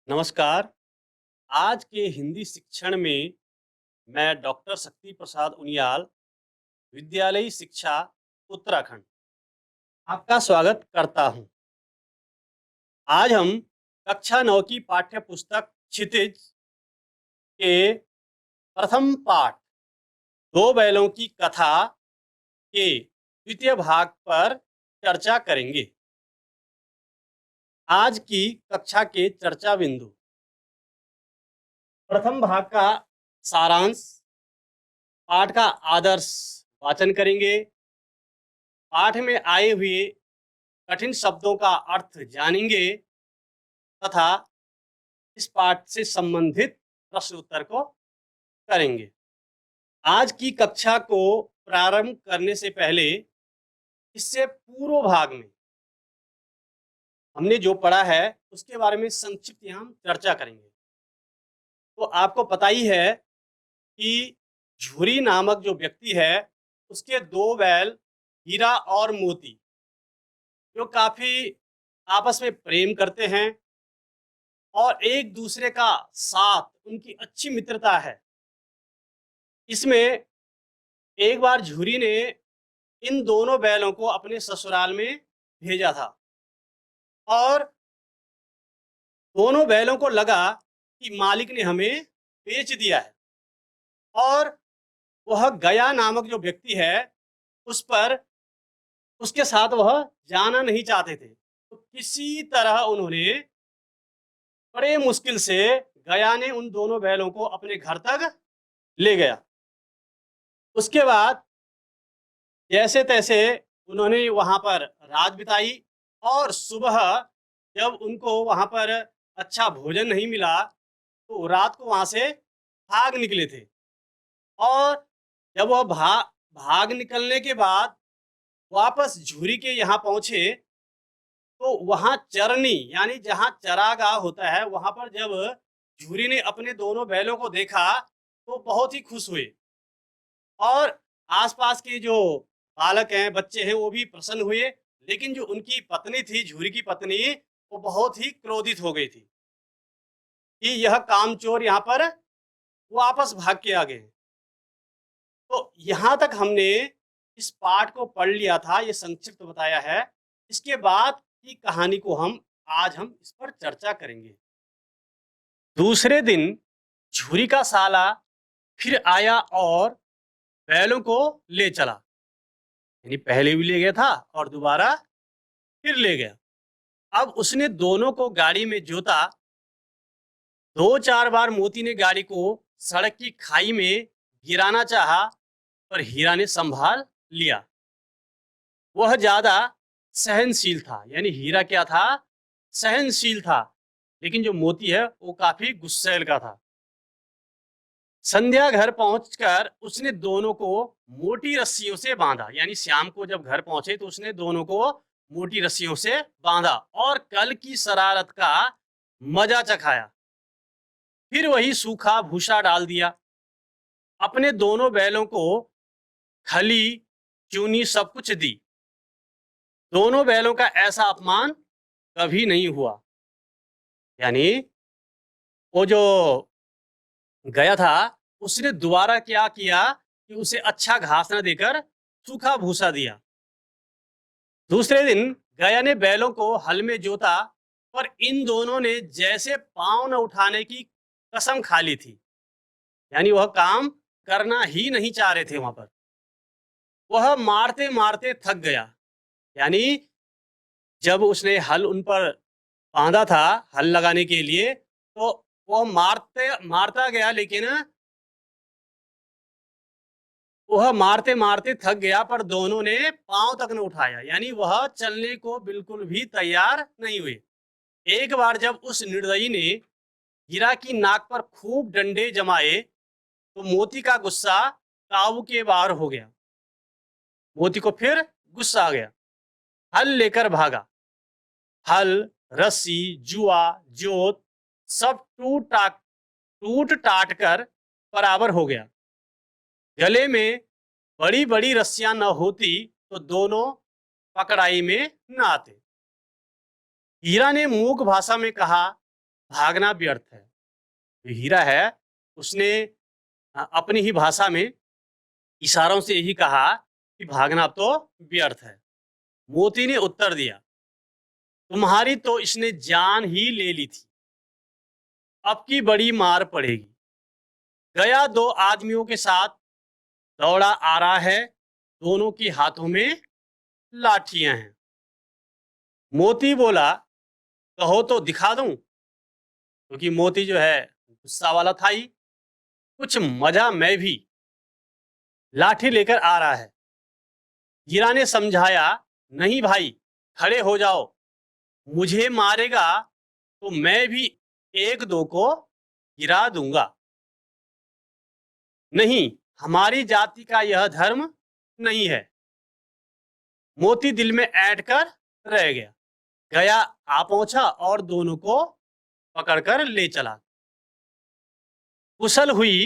नमस्कार। आज के हिंदी शिक्षण में मैं डॉक्टर शक्ति प्रसाद उनियाल, विद्यालयी शिक्षा उत्तराखंड, आपका स्वागत करता हूं। आज हम कक्षा 9 की पाठ्य पुस्तक क्षितिज के प्रथम पाठ दो बैलों की कथा के द्वितीय भाग पर चर्चा करेंगे। आज की कक्षा के चर्चा बिंदु: प्रथम भाग का सारांश, पाठ का आदर्श वाचन करेंगे, पाठ में आए हुए कठिन शब्दों का अर्थ जानेंगे तथा इस पाठ से संबंधित प्रश्न उत्तर को करेंगे। आज की कक्षा को प्रारंभ करने से पहले इससे पूर्व भाग में हमने जो पढ़ा है उसके बारे में संक्षिप्त यहाँ हम चर्चा करेंगे। तो आपको पता ही है कि झुरी नामक जो व्यक्ति है उसके दो बैल हीरा और मोती जो काफी आपस में प्रेम करते हैं और एक दूसरे का साथ, उनकी अच्छी मित्रता है। इसमें एक बार झुरी ने इन दोनों बैलों को अपने ससुराल में भेजा था और दोनों बैलों को लगा कि मालिक ने हमें बेच दिया है और वह गया नामक जो व्यक्ति है उस पर उसके साथ वह जाना नहीं चाहते थे। तो किसी तरह उन्होंने बड़े मुश्किल से गया ने उन दोनों बैलों को अपने घर तक ले गया। उसके बाद जैसे तैसे उन्होंने वहां पर रात बिताई और सुबह जब उनको वहां पर अच्छा भोजन नहीं मिला तो रात को वहां से भाग निकले थे और जब वह भाग निकलने के बाद वापस झुरी के यहाँ पहुंचे तो वहां चरनी यानी जहां चरागाह होता है वहां पर जब झुरी ने अपने दोनों बैलों को देखा तो बहुत ही खुश हुए और आसपास के जो बालक हैं, बच्चे हैं, वो भी प्रसन्न हुए। लेकिन जो उनकी पत्नी थी, झुरी की पत्नी, वो बहुत ही क्रोधित हो गई थी कि यह कामचोर यहाँ पर वापस भाग के आ गए। तो यहाँ तक हमने इस पाठ को पढ़ लिया था, ये संक्षिप्त बताया है। इसके बाद की कहानी को आज हम इस पर चर्चा करेंगे। दूसरे दिन झुरी का साला फिर आया और बैलों को ले चला, यानी पहले भी ले गया था और दोबारा फिर ले गया। अब उसने दोनों को गाड़ी में जोता। दो चार बार मोती ने गाड़ी को सड़क की खाई में गिराना चाहा पर हीरा ने संभाल लिया। वह ज्यादा सहनशील था, यानी हीरा क्या था? सहनशील था, लेकिन जो मोती है वो काफी गुस्सैल का था। संध्या घर पहुंचकर उसने दोनों को मोटी रस्सियों से बांधा, यानी शाम को जब घर पहुंचे तो उसने दोनों को मोटी रस्सियों से बांधा और कल की शरारत का मजा चखाया। फिर वही सूखा भूसा डाल दिया। अपने दोनों बैलों को खली चूनी सब कुछ दी। दोनों बैलों का ऐसा अपमान कभी नहीं हुआ। यानी वो जो गया था उसने दोबारा क्या किया कि उसे अच्छा घास न देकर सूखा भूसा दिया। दूसरे दिन गया ने बैलों को हल में जोता पर इन दोनों ने जैसे पांव न उठाने की कसम खा ली थी, यानी वह काम करना ही नहीं चाह रहे थे। वहां पर वह मारते मारते थक गया, यानी जब उसने हल उन पर बांधा था हल लगाने के लिए तो वह मारता गया, लेकिन वह मारते मारते थक गया पर दोनों ने पांव तक न उठाया, यानी वह चलने को बिल्कुल भी तैयार नहीं हुए। एक बार जब उस निर्दयी ने हीरा की नाक पर खूब डंडे जमाए तो मोती का गुस्सा काबू के बाहर हो गया। मोती को फिर गुस्सा आ गया, हल लेकर भागा। हल, रस्सी, जुआ, जोत सब टूट टाट कर बराबर हो गया। गले में बड़ी बड़ी रस्सियां न होती तो दोनों पकड़ाई में न आते। हीरा ने मूक भाषा में कहा, भागना व्यर्थ है। जो हीरा है उसने अपनी ही भाषा में इशारों से यही कहा कि भागना अब तो व्यर्थ है। मोती ने उत्तर दिया, तुम्हारी तो इसने जान ही ले ली थी, अब की बड़ी मार पड़ेगी। गया 2 आदमियों के साथ दौड़ा आ रहा है, दोनों के हाथों में लाठियां हैं। मोती बोला, कहो तो दिखा दूं, क्योंकि मोती जो है गुस्सा वाला था ही। कुछ मजा मैं भी, लाठी लेकर आ रहा है। हीरा ने समझाया, नहीं भाई, खड़े हो जाओ, मुझे मारेगा तो मैं भी 1-2 को गिरा दूंगा। नहीं, हमारी जाति का यह धर्म नहीं है। मोती दिल में ऐंठ कर रह गया। गया आ पहुंचा और दोनों को पकड़कर ले चला। कुशल हुई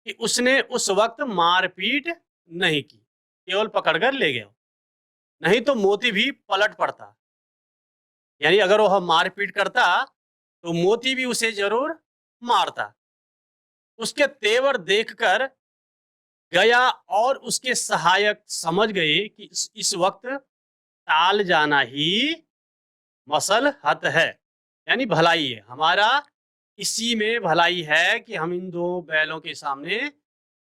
कि उसने उस वक्त मारपीट नहीं की, केवल पकड़कर ले गया। नहीं तो मोती भी पलट पड़ता। यानी अगर वह मारपीट करता तो मोती भी उसे जरूर मारता। उसके तेवर देखकर गया और उसके सहायक समझ गए कि इस वक्त टाल जाना ही मसलहत है, यानी भलाई है। हमारा इसी में भलाई है कि हम इन 2 बैलों के सामने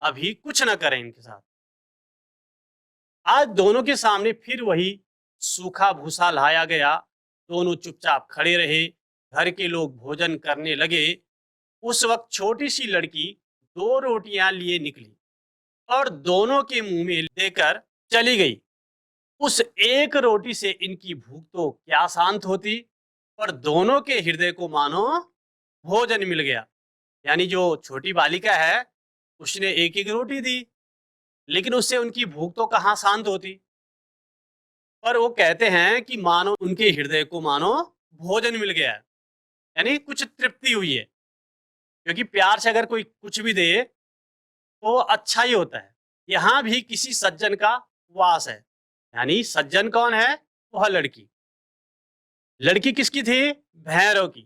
अभी कुछ न करें इनके साथ। आज दोनों के सामने फिर वही सूखा भूसा लाया गया। दोनों चुपचाप खड़े रहे। घर के लोग भोजन करने लगे। उस वक्त छोटी सी लड़की 2 रोटियां लिए निकली और दोनों के मुंह में देकर चली गई। उस एक रोटी से इनकी भूख तो क्या शांत होती, पर दोनों के हृदय को मानो भोजन मिल गया। यानी जो छोटी बालिका है उसने एक एक रोटी दी, लेकिन उससे उनकी भूख तो कहाँ शांत होती। पर वो कहते हैं कि मानो उनके हृदय को मानो भोजन मिल गया है, यानी कुछ तृप्ति हुई है। क्योंकि प्यार से अगर कोई कुछ भी दे तो अच्छा ही होता है। यहाँ भी किसी सज्जन का वास है। यानी सज्जन कौन है? वह लड़की। लड़की किसकी थी? भैरव की।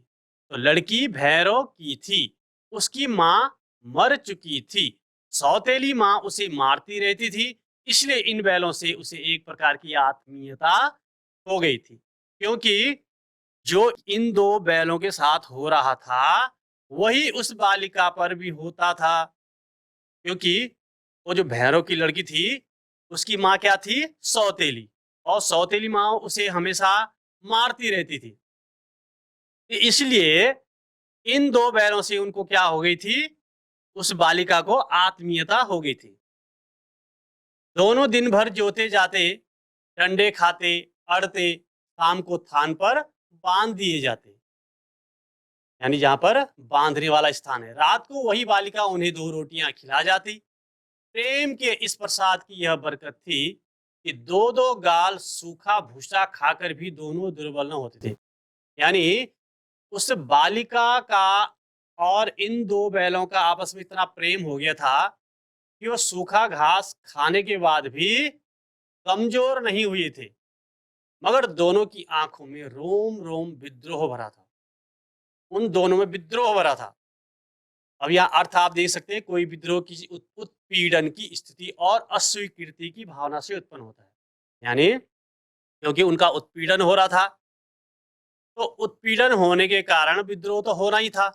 तो लड़की भैरव की थी। उसकी माँ मर चुकी थी। सौतेली माँ उसे मारती रहती थी, इसलिए इन बैलों से उसे एक प्रकार की आत्मीयता हो गई थी। क्योंकि जो इन 2 बैलों के साथ हो रहा था वही उस बालिका पर भी होता था। क्योंकि वो जो भैरव की लड़की थी उसकी माँ क्या थी? सौतेली। और सौतेली माँ उसे हमेशा मारती रहती थी। इसलिए इन 2 बैलों से उनको क्या हो गई थी? उस बालिका को आत्मीयता हो गई थी। दोनों दिन भर जोते जाते, डंडे खाते, अड़ते, शाम को थान पर बांध दिए जाते, यानी जहां पर बांधने वाला स्थान है। रात को वही बालिका उन्हें 2 रोटियां खिला जाती। प्रेम के इस प्रसाद की यह बरकत थी कि 2-2 गाल सूखा भूसा खाकर भी दोनों दुर्बल न होते थे। यानी उस बालिका का और इन 2 बैलों का आपस में इतना प्रेम हो गया था कि वो सूखा घास खाने के बाद भी कमजोर नहीं हुए थे। मगर दोनों की आंखों में रोम रोम विद्रोह भरा था। उन दोनों में विद्रोह भरा था। अब यहाँ अर्थ आप देख सकते हैं, कोई विद्रोह किसी उत्पीड़न की स्थिति और अस्वीकृति की भावना से उत्पन्न होता है। यानी क्योंकि उनका उत्पीड़न हो रहा था, तो उत्पीड़न होने के कारण विद्रोह तो होना ही था।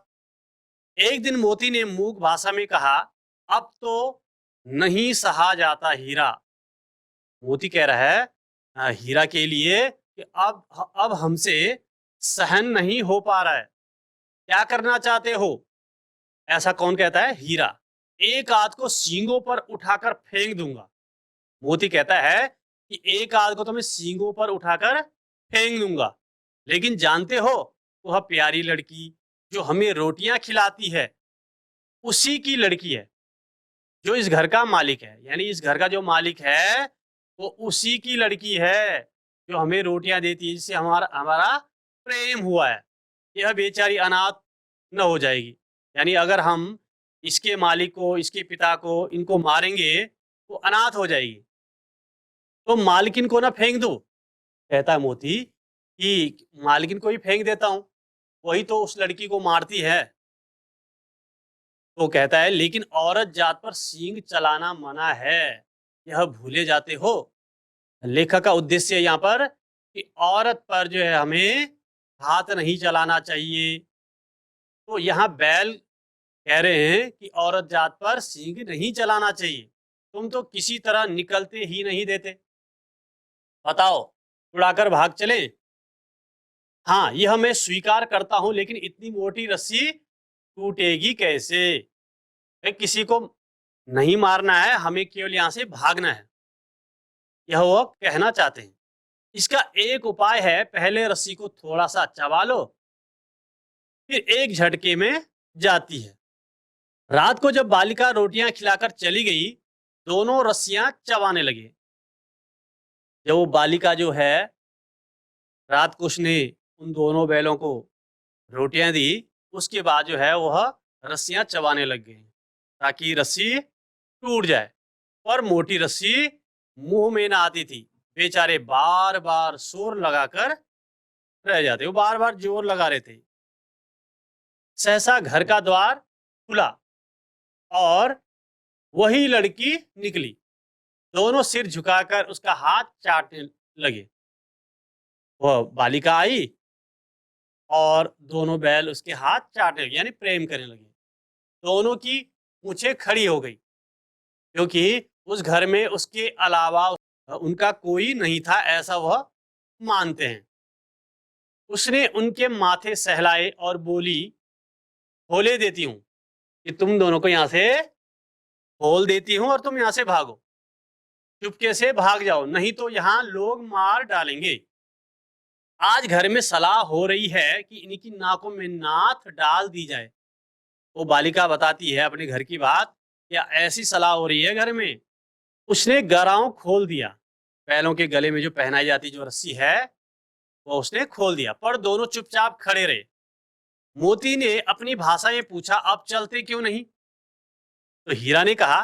एक दिन मोती ने मूक भाषा में कहा, अब तो नहीं सहा जाता हीरा। मोती कह रहा है हीरा के लिए कि अब हमसे सहन नहीं हो पा रहा है। क्या करना चाहते हो? ऐसा कौन कहता है? हीरा। एक आध को सींगों पर उठाकर फेंक दूंगा। मोती कहता है कि एक आध को तो मैं सींगों पर उठाकर फेंक दूंगा, लेकिन जानते हो वह प्यारी लड़की जो हमें रोटियां खिलाती है उसी की लड़की है, जो इस घर का मालिक है। यानी इस घर का जो मालिक है वो उसी की लड़की है जो हमें रोटियां देती है, जिससे हमारा हमारा प्रेम हुआ है। यह बेचारी अनाथ न हो जाएगी। यानी अगर हम इसके मालिक को, इसके पिता को, इनको मारेंगे तो अनाथ हो जाएगी। तो मालकिन को ना फेंक दो, कहता है मोती कि मालकिन को ही फेंक देता हूं। वही तो उस लड़की को मारती है। तो कहता है लेकिन औरत जात पर सींग चलाना मना है, यह भूले जाते हो। लेखक का उद्देश्य यहाँ पर कि औरत पर जो है हमें हाथ नहीं चलाना चाहिए। तो यहाँ बैल कह रहे हैं कि औरत जात पर सींग नहीं चलाना चाहिए, तुम तो किसी तरह निकलते ही नहीं देते, बताओ उड़ाकर भाग चले। हाँ यह मैं स्वीकार करता हूं, लेकिन इतनी मोटी रस्सी टूटेगी कैसे? किसी को नहीं मारना है, हमें केवल यहाँ से भागना है, यह वो कहना चाहते हैं। इसका एक उपाय है, पहले रस्सी को थोड़ा सा चबा लो, फिर एक झटके में जाती है। रात को जब बालिका रोटियां खिलाकर चली गई, दोनों रस्सियां चबाने लगे। जब वो बालिका जो है, रात को उसने उन दोनों बैलों को रोटियां दी, उसके बाद जो है वह रस्सियां चबाने लग गए ताकि रस्सी टूट जाए। पर मोटी रस्सी मुंह में ना आती थी, बेचारे बार बार शोर लगाकर रह जाते, वो बार बार जोर लगा रहे थे। सहसा घर का द्वार खुला और वही लड़की निकली। दोनों सिर झुकाकर उसका हाथ चाटने लगे। वह बालिका आई और दोनों बैल उसके हाथ चाटने लगे, यानी प्रेम करने लगे। दोनों की पूंछें खड़ी हो गई, क्योंकि उस घर में उसके अलावा उनका कोई नहीं था, ऐसा वह मानते हैं। उसने उनके माथे सहलाए और बोली, खोले देती हूं कि तुम दोनों को यहां से खोल देती हूं और तुम यहां से भागो, चुपके से भाग जाओ, नहीं तो यहां लोग मार डालेंगे। आज घर में सलाह हो रही है कि इनकी नाकों में नाथ डाल दी जाए। वो बालिका बताती है अपने घर की बात, क्या ऐसी सलाह हो रही है घर में। उसने गराव खोल दिया, बैलों के गले में जो पहनाई जाती जो रस्सी है वो उसने खोल दिया, पर दोनों चुपचाप खड़े रहे। मोती ने अपनी भाषा में पूछा, अब चलते क्यों नहीं? तो हीरा ने कहा,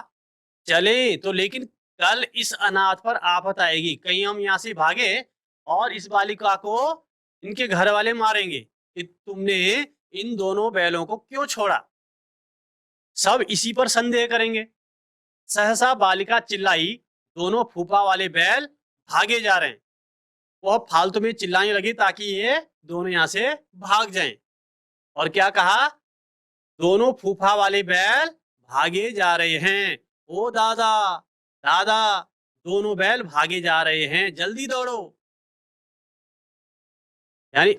चले तो, लेकिन कल इस अनाथ पर आफत आएगी, कहीं हम यहाँ से भागे और इस बालिका को इनके घर वाले मारेंगे कि तुमने इन दोनों बैलों को क्यों छोड़ा। सब इसी पर संदेह करेंगे। सहसा बालिका चिल्लाई, दोनों फूफा वाले बैल भागे जा रहे हैं। वह फालतू में चिल्लाने लगी ताकि ये दोनों यहाँ से भाग जाएं। और क्या कहा, दोनों फूफा वाले बैल भागे जा रहे हैं। ओ दादा दादा, दोनों बैल भागे जा रहे हैं, जल्दी दौड़ो। यानी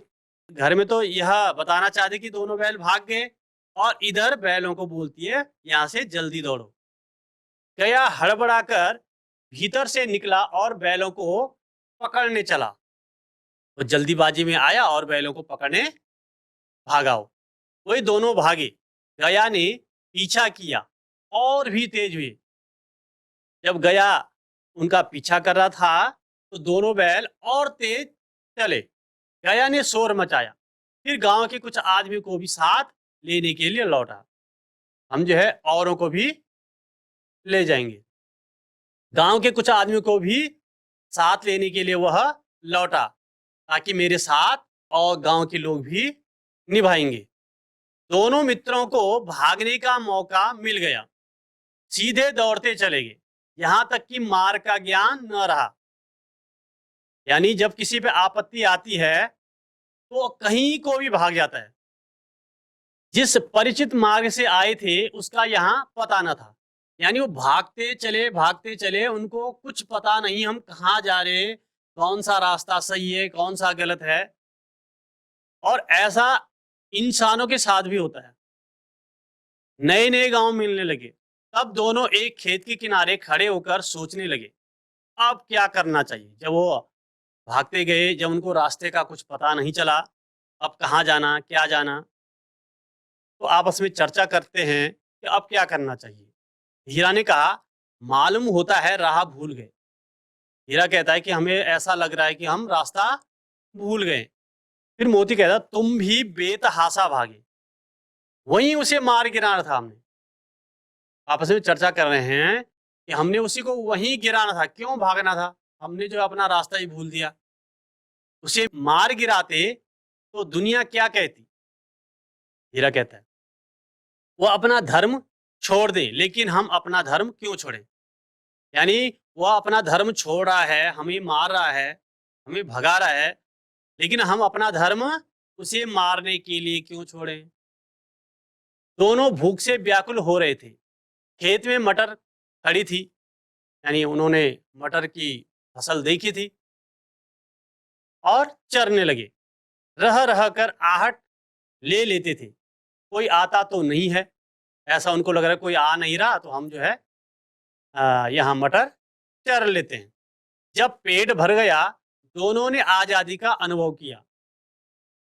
घर में तो यह बताना चाहते कि दोनों बैल भाग गए, और इधर बैलों को बोलती है यहां से जल्दी दौड़ो। गया हड़बड़ाकर भीतर से निकला और बैलों को पकड़ने चला। वो जल्दीबाजी में आया और बैलों को पकड़ने भागा। वही दोनों भागे। गया ने पीछा किया और भी तेज हुए। जब गया उनका पीछा कर रहा था तो दोनों बैल और तेज चले। गया ने शोर मचाया, फिर गांव के कुछ आदमी को भी साथ लेने के लिए लौटा। हम जो है औरों को भी ले जाएंगे। गांव के कुछ आदमियों को भी साथ लेने के लिए वह लौटा, ताकि मेरे साथ और गांव के लोग भी निभाएंगे। दोनों मित्रों को भागने का मौका मिल गया, सीधे दौड़ते चले गए, यहां तक कि मार का ज्ञान न रहा। यानी जब किसी पे आपत्ति आती है तो कहीं को भी भाग जाता है। जिस परिचित मार्ग से आए थे उसका यहाँ पता न था, यानी वो भागते चले, उनको कुछ पता नहीं हम कहाँ जा रहे हैं, कौन सा रास्ता सही है कौन सा गलत है। और ऐसा इंसानों के साथ भी होता है। नए नए गांव मिलने लगे, तब दोनों एक खेत के किनारे खड़े होकर सोचने लगे अब क्या करना चाहिए। जब वो भागते गए, जब उनको रास्ते का कुछ पता नहीं चला, अब कहाँ जाना क्या जाना, तो आपस में चर्चा करते हैं कि अब क्या करना चाहिए। हीरा ने कहा, मालूम होता है राह भूल गए। हीरा कहता है कि हमें ऐसा लग रहा है कि हम रास्ता भूल गए। फिर मोती कहता, तुम भी बेतहासा भागे, वहीं उसे मार गिराना था हमने। आपस में चर्चा कर रहे हैं कि हमने उसी को वहीं गिराना था, क्यों भागना था, हमने जो अपना रास्ता ही भूल दिया। उसे मार गिराते तो दुनिया क्या कहती, हीरा कहता है वो अपना धर्म छोड़ दे, लेकिन हम अपना धर्म क्यों छोड़ें? यानी वो अपना धर्म छोड़ रहा है, हमें मार रहा है, हमें भगा रहा है, लेकिन हम अपना धर्म उसे मारने के लिए क्यों छोड़ें? दोनों भूख से व्याकुल हो रहे थे। खेत में मटर खड़ी थी, यानी उन्होंने मटर की फसल देखी थी और चरने लगे। रह रह कर आहट ले लेते थे, कोई आता तो नहीं है। ऐसा उनको लग रहा है कोई आ नहीं रहा, तो हम जो है यहाँ मटर चर लेते हैं। जब पेट भर गया, दोनों ने आजादी का अनुभव किया।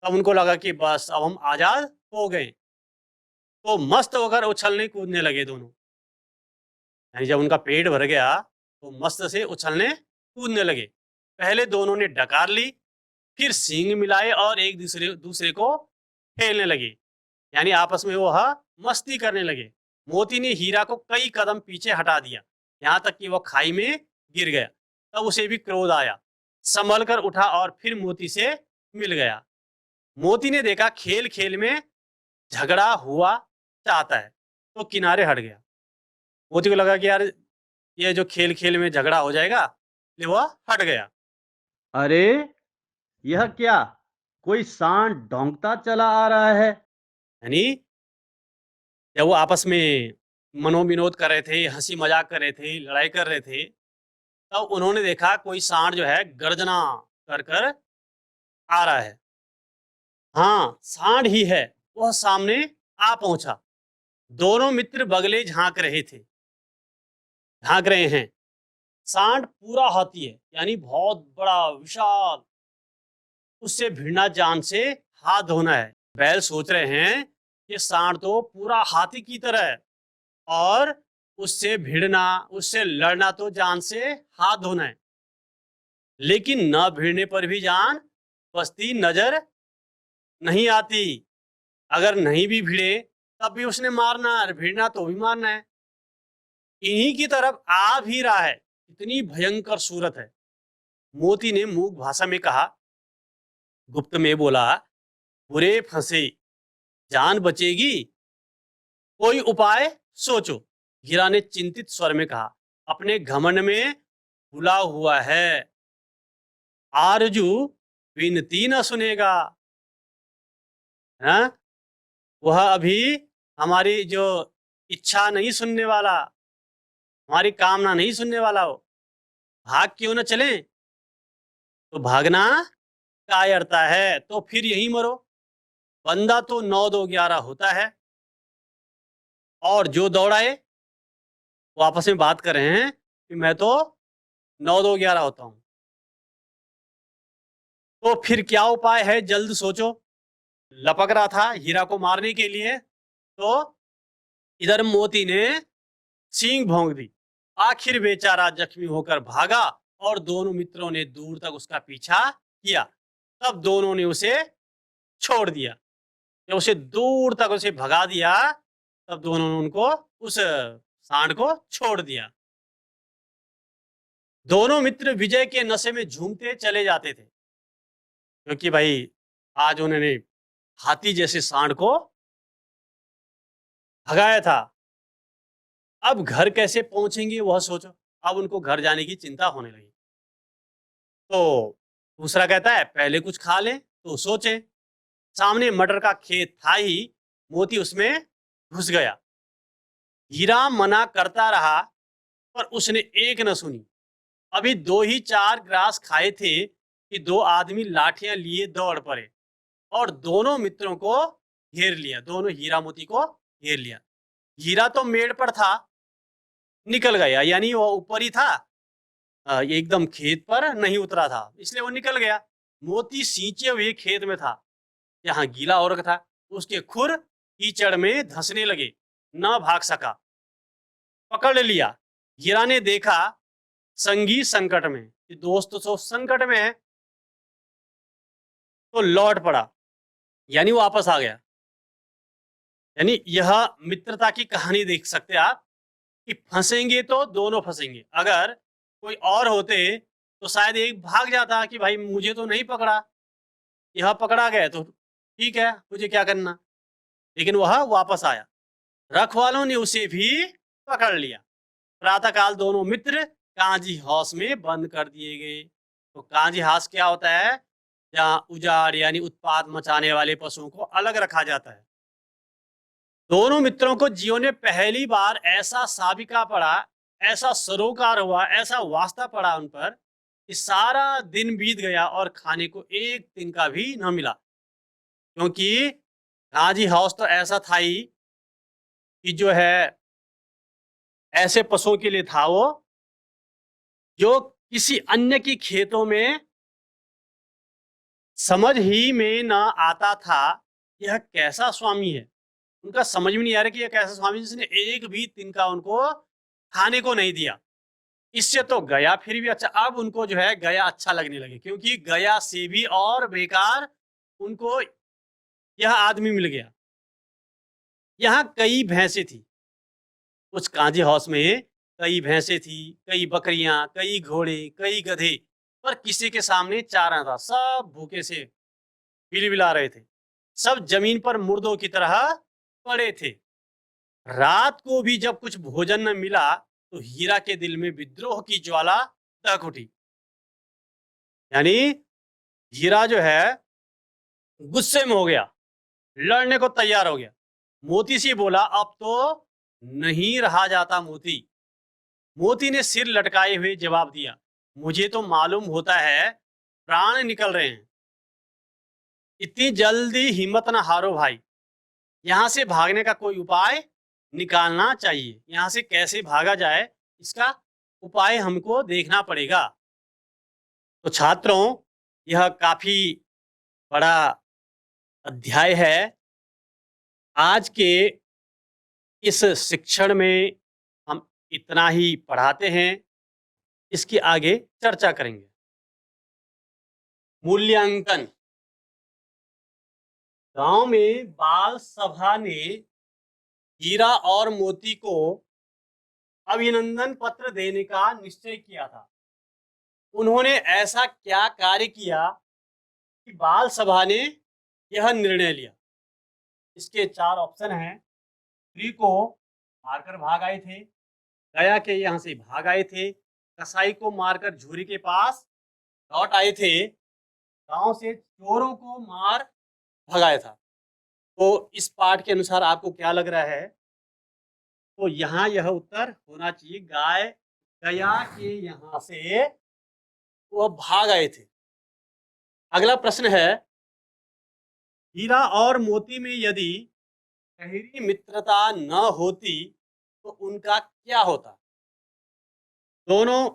तब उनको लगा कि बस अब हम आजाद हो गए, तो मस्त होकर उछलने कूदने लगे दोनों। यानी जब उनका पेट भर गया तो मस्त से उछलने कूदने लगे। पहले दोनों ने डकार ली, फिर सींग मिलाए और एक दूसरे दूसरे को खेलने लगे, यानी आपस में वो मस्ती करने लगे। मोती ने हीरा को कई कदम पीछे हटा दिया, यहाँ तक कि वो खाई में गिर गया। तब उसे भी क्रोध आया, संभल कर उठा और फिर मोती से मिल गया। मोती ने देखा खेल खेल में झगड़ा हुआ चाहता है, तो किनारे हट गया। मोती को लगा कि यार ये जो खेल खेल में झगड़ा हो जाएगा, इसलिए वो हट गया। अरे, यह क्या? कोई सांड ढौंकता चला आ रहा है। यानी जब वो आपस में मनोविनोद कर रहे थे, हंसी मजाक कर रहे थे, लड़ाई कर रहे थे, तब उन्होंने देखा कोई सांड जो है गर्जना कर कर आ रहा है। हाँ, सांड ही है। वह सामने आ पहुंचा। दोनों मित्र बगले झांक रहे हैं। सांड पूरा हाथी है, यानी बहुत बड़ा विशाल। उससे भिड़ना जान से हाथ धोना है। बैल सोच रहे हैं कि सांड तो पूरा हाथी की तरह है और उससे भिड़ना, उससे लड़ना तो जान से हाथ धोना है। लेकिन न भिड़ने पर भी जान बसती नजर नहीं आती। अगर नहीं भी भिड़े तब भी उसने मारना है, भिड़ना तो भी मारना है। इन्हीं की तरफ आ भी रहा है। इतनी भयंकर सूरत है। मोती ने मूक भाषा में कहा, गुप्त में बोला, बुरे फंसे, जान बचेगी? कोई उपाय सोचो। हीरा ने चिंतित स्वर में कहा, अपने घमंड में भुला हुआ है। आरजू विनती न सुनेगा। हाँ? वह अभी हमारी जो इच्छा नहीं सुनने वाला, हमारी कामना नहीं सुनने वाला हो। भाग क्यों न चले? तो भागना कायरता है, तो फिर यहीं मरो। बंदा तो 9 2 11 होता है। और जो दौड़ाए, वो आपस में बात कर रहे हैं कि मैं तो 9 2 11 होता हूं। तो फिर क्या उपाय है, जल्द सोचो। लपक रहा था हीरा को मारने के लिए, तो इधर मोती ने सींग भोंक दी। आखिर बेचारा जख्मी होकर भागा और दोनों मित्रों ने दूर तक उसका पीछा किया। तब दोनों ने उसे छोड़ दिया। जब उसे दूर तक उसे भगा दिया, तब दोनों ने उनको उस सांड को छोड़ दिया। दोनों मित्र विजय के नशे में झूमते चले जाते थे, क्योंकि भाई आज उन्होंने हाथी जैसे सांड को भगाया था। अब घर कैसे पहुंचेंगे वह सोचो। अब उनको घर जाने की चिंता होने लगी। तो दूसरा कहता है पहले कुछ खा लें, तो सोचे। सामने मटर का खेत था ही, मोती उसमें घुस गया। हीरा मना करता रहा, पर उसने एक न सुनी। अभी 2 ही 4 ग्रास खाए थे कि 2 आदमी लाठियां लिए दौड़ पड़े और दोनों मित्रों को घेर लिया। दोनों हीरा मोती को घेर लिया। हीरा तो मेड़ पर था, निकल गया, यानी वो ऊपर ही था, एकदम खेत पर नहीं उतरा था, इसलिए वो निकल गया। मोती सींचे हुए खेत में था, यहाँ गीला हो रखा था। उसके खुर कीचड़ में धंसने लगे, न भाग सका। पकड़ लिया। हीरा ने देखा संगी संकट में, कि दोस्त तो संकट में है, तो लौट पड़ा, यानी वापस आ गया। यानी यह मित्रता की कहानी देख सकते हैं आप, कि फंसेंगे तो दोनों फंसेंगे। अगर कोई और होते तो शायद एक भाग जाता कि भाई मुझे तो नहीं पकड़ा, यह पकड़ा गया तो ठीक है, मुझे क्या करना। लेकिन वह वापस आया। रखवालों ने उसे भी पकड़ लिया। प्रातःकाल दोनों मित्र कांजी हाउस में बंद कर दिए गए। तो कांजी हाउस क्या होता है? जहाँ उजाड़ यानी उत्पात मचाने वाले पशुओं को अलग रखा जाता है। दोनों मित्रों को जीवन में पहली बार ऐसा साबिका पड़ा, ऐसा सरोकार हुआ, ऐसा वास्ता पड़ा उन पर कि सारा दिन बीत गया और खाने को एक दिन का भी न मिला। क्योंकि कांजी हाउस तो ऐसा था ही कि जो है ऐसे पशुओं के लिए था वो जो किसी अन्य की खेतों में समझ ही में न आता था। यह कैसा स्वामी है? उनका समझ में नहीं आ रहा कि यह कैसा स्वामी जिसने एक भी तिनका उनको खाने को नहीं दिया। इससे तो गया फिर भी अच्छा। अब उनको जो है गया अच्छा लगने लगे, क्योंकि गया से भी और बेकार उनको यह आदमी मिल गया। यहाँ कई भैंसे थी। उस कांजी हाउस में कई भैंसे थी, कई बकरियां, कई घोड़े, कई गधे, पर किसी के सामने चारा था। सब भूखे से बिलबिला रहे थे। सब जमीन पर मुर्दों की तरह पड़े थे। रात को भी जब कुछ भोजन न मिला तो हीरा के दिल में विद्रोह की ज्वाला दहक उठी। यानी हीरा जो है गुस्से में हो गया, लड़ने को तैयार हो गया। मोती से बोला, अब तो नहीं रहा जाता मोती। मोती ने सिर लटकाए हुए जवाब दिया, मुझे तो मालूम होता है प्राण निकल रहे हैं। इतनी जल्दी हिम्मत ना हारो भाई, यहां से भागने का कोई उपाय निकालना चाहिए। यहां से कैसे भागा जाए इसका उपाय हमको देखना पड़ेगा। तो छात्रों, यह काफी बड़ा अध्याय है। आज के इस शिक्षण में हम इतना ही पढ़ाते हैं। इसकी आगे चर्चा करेंगे। मूल्यांकन। गांव में बाल सभा ने हीरा और मोती को अभिनंदन पत्र देने का निश्चय किया था। उन्होंने ऐसा क्या कार्य किया कि बाल सभा ने यह निर्णय लिया? इसके 4 ऑप्शन हैं। स्त्री को मारकर भाग आए थे, गया के यहाँ से भाग आए थे, कसाई को मारकर झूरी के पास लौट आए थे, गांव से चोरों को मार भगाया था। तो इस पाठ के अनुसार आपको क्या लग रहा है? तो यहाँ यह उत्तर होना चाहिए, गया के यहाँ से वह भाग आए थे। अगला प्रश्न है, हीरा और मोती में यदि गहरी मित्रता न होती तो उनका क्या होता? दोनों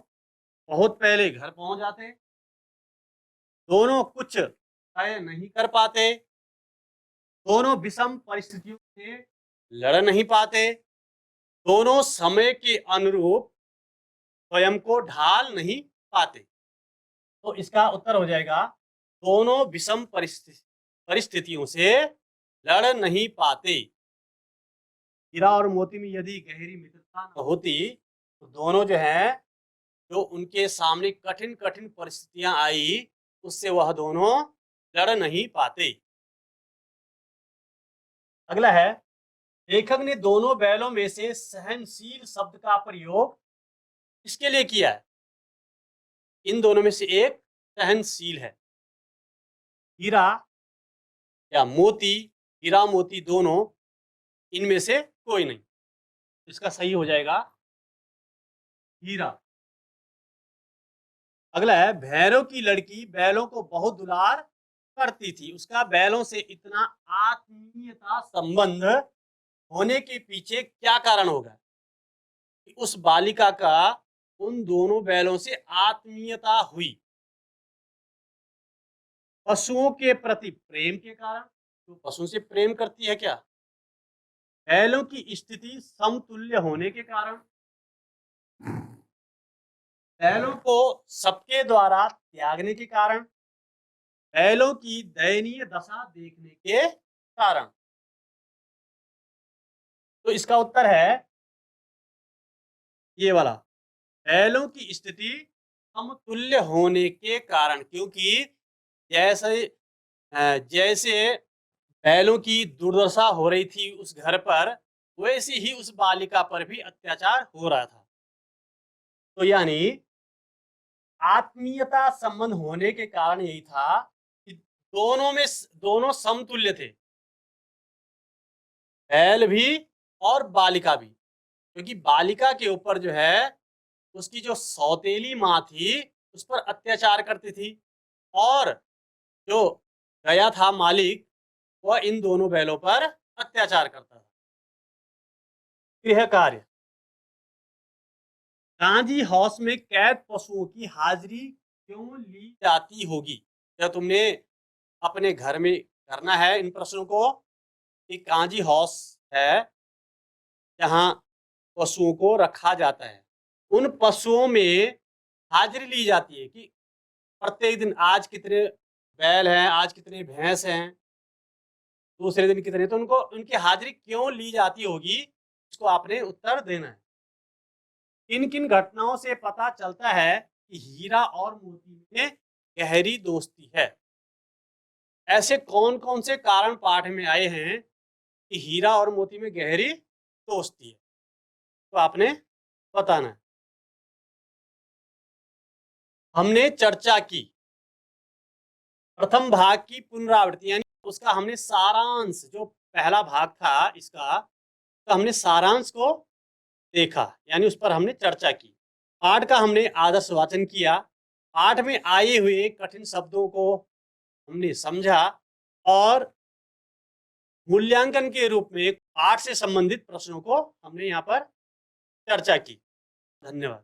बहुत पहले घर पहुंच जाते, दोनों कुछ तय नहीं कर पाते, दोनों विषम परिस्थितियों से लड़ नहीं पाते, दोनों समय के अनुरूप स्वयं को ढाल नहीं पाते। तो इसका उत्तर हो जाएगा, दोनों विषम परिस्थितियों से लड़ नहीं पाते। हीरा और मोती में यदि गहरी मित्रता न होती तो दोनों जो है, जो उनके सामने कठिन कठिन परिस्थितियां आई, उससे वह दोनों लड़ नहीं पाते। अगला है, लेखक ने दोनों बैलों में से सहनशील शब्द का प्रयोग इसके लिए किया है। इन दोनों में से एक सहनशील है। हीरा या मोती, हीरा मोती दोनों, इनमें से कोई नहीं। इसका सही हो जाएगा हीरा। अगला है, भैरव की लड़की बैलों को बहुत दुलार करती थी। उसका बैलों से इतना आत्मीयता संबंध होने के पीछे क्या कारण होगा कि उस बालिका का उन दोनों बैलों से आत्मीयता हुई? पशुओं के प्रति प्रेम के कारण। तो पशुओं से प्रेम करती है क्या? बैलों की स्थिति समतुल्य होने के कारण, बैलों को सबके द्वारा त्यागने के कारण, बैलों की दयनीय दशा देखने के कारण। तो इसका उत्तर है ये वाला, बैलों की स्थिति समतुल्य होने के कारण। क्योंकि जैसे जैसे बैलों की दुर्दशा हो रही थी उस घर पर, वैसे ही उस बालिका पर भी अत्याचार हो रहा था। तो यानी आत्मीयता संबंध होने के कारण यही था कि दोनों समतुल्य थे, बैल भी और बालिका भी। क्योंकि बालिका के ऊपर जो है उसकी जो सौतेली माँ थी उस पर अत्याचार करती थी, और जो गया था मालिक वह इन दोनों बैलों पर अत्याचार करता था। गृह कार्य, गांधी हाउस में कैद पशुओं की हाजिरी क्यों ली जाती होगी? क्या तुमने अपने घर में करना है इन प्रश्नों को। एक कांजी हाउस है जहां पशुओं को रखा जाता है, उन पशुओं में हाजिरी ली जाती है कि प्रत्येक दिन आज कितने बैल हैं, आज कितने भैंस हैं, दूसरे दिन कितने। तो उनको उनकी हाजिरी क्यों ली जाती होगी, इसको आपने उत्तर देना है। किन किन घटनाओं से पता चलता है कि हीरा और मोती में गहरी दोस्ती है? ऐसे कौन कौन से कारण पाठ में आए हैं कि हीरा और मोती में गहरी दोस्ती है? तो आपने बताना है। हमने चर्चा की प्रथम भाग की पुनरावृत्ति, यानी उसका हमने सारांश, जो पहला भाग था इसका, तो हमने सारांश को देखा, यानी उस पर हमने चर्चा की। पाठ का हमने आदर्श वाचन किया, पाठ में आए हुए कठिन शब्दों को हमने समझा, और मूल्यांकन के रूप में पाठ से संबंधित प्रश्नों को हमने यहाँ पर चर्चा की। धन्यवाद।